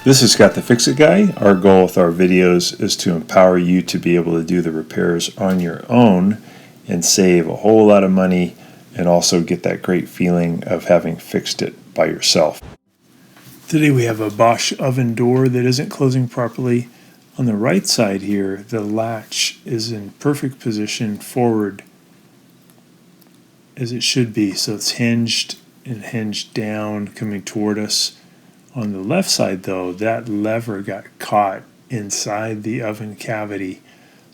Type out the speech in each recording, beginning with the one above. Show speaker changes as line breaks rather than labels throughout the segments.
This is Scott the Fix-It Guy. Our goal with our videos is to empower you to be able to do the repairs on your own and save a whole lot of money and also get that great feeling of having fixed it by yourself. Today we have a Bosch oven door that isn't closing properly. On the right side here, the latch is in perfect position forward as it should be, so it's hinged and hinged down coming toward us. On the left side though, that lever got caught inside the oven cavity,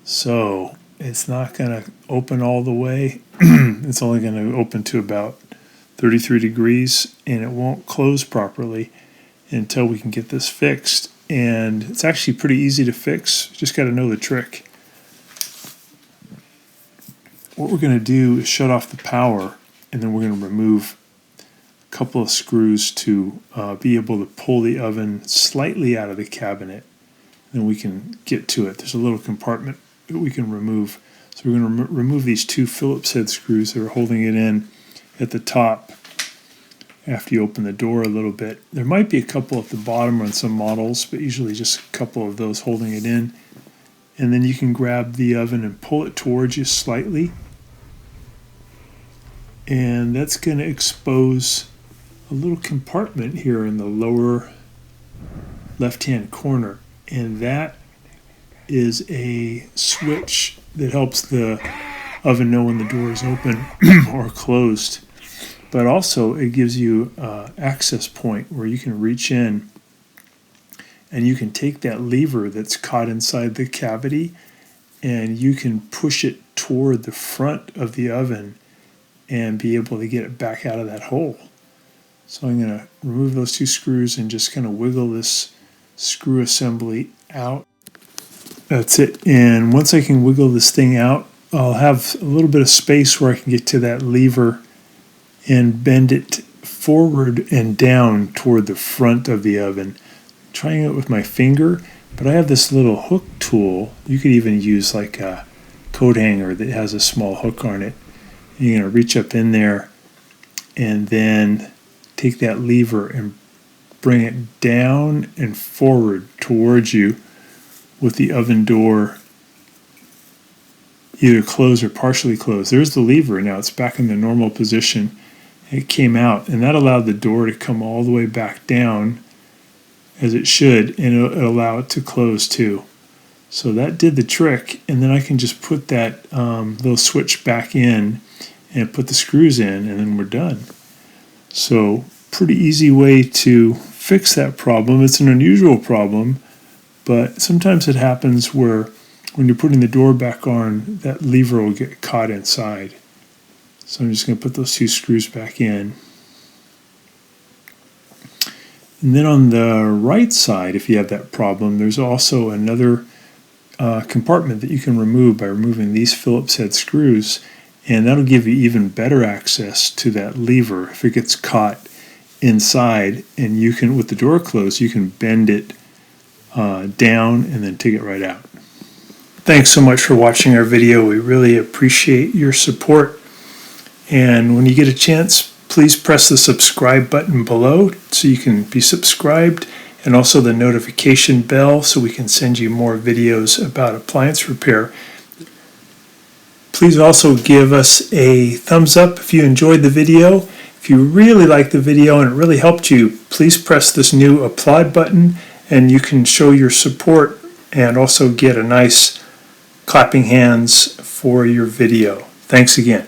so it's not going to open all the way. It's only going to open to about 33 degrees and it won't close properly until we can get this fixed. And it's actually pretty easy to fix, just got to know the trick. What we're going to do is shut off the power, and then we're going to remove a couple of screws to be able to pull the oven slightly out of the cabinet. Then we can get to it. There's a little compartment that we can remove. So we're going to remove these two Phillips head screws that are holding it in at the top after you open the door a little bit. There might be a couple at the bottom on some models, but usually just a couple of those holding it in. And then you can grab the oven and pull it towards you slightly. And that's going to expose a little compartment here in the lower left-hand corner. And that is a switch that helps the oven know when the door is open or closed. But also it gives you an access point where you can reach in and you can take that lever that's caught inside the cavity and you can push it toward the front of the oven and be able to get it back out of that hole. So I'm going to remove those two screws and just kind of wiggle this screw assembly out. That's it. And once I can wiggle this thing out, I'll have a little bit of space where I can get to that lever and bend it forward and down toward the front of the oven. I'm trying it with my finger, but I have this little hook tool. You could even use like a coat hanger that has a small hook on it. You're going to reach up in there and then take that lever and bring it down and forward towards you with the oven door either closed or partially closed. There's the lever now. It's back in the normal position. It came out, and that allowed the door to come all the way back down as it should, and it'll allow it to close too. So that did the trick, and then I can just put that little switch back in and put the screws in, and then we're done. So pretty easy way to fix that problem. It's an unusual problem, but sometimes it happens where when you're putting the door back on, that lever will get caught inside. So I'm just going to put those two screws back in. And then on the right side, if you have that problem, there's also another compartment that you can remove by removing these Phillips head screws. And that'll give you even better access to that lever if it gets caught inside. And you can, with the door closed, you can bend it down and then take it right out. Thanks so much for watching our video. We really appreciate your support. And when you get a chance, please press the subscribe button below so you can be subscribed, and also the notification bell so we can send you more videos about appliance repair. Please also give us a thumbs up if you enjoyed the video. If you really liked the video and it really helped you, please press this new applaud button and you can show your support and also get a nice clapping hands for your video. Thanks again.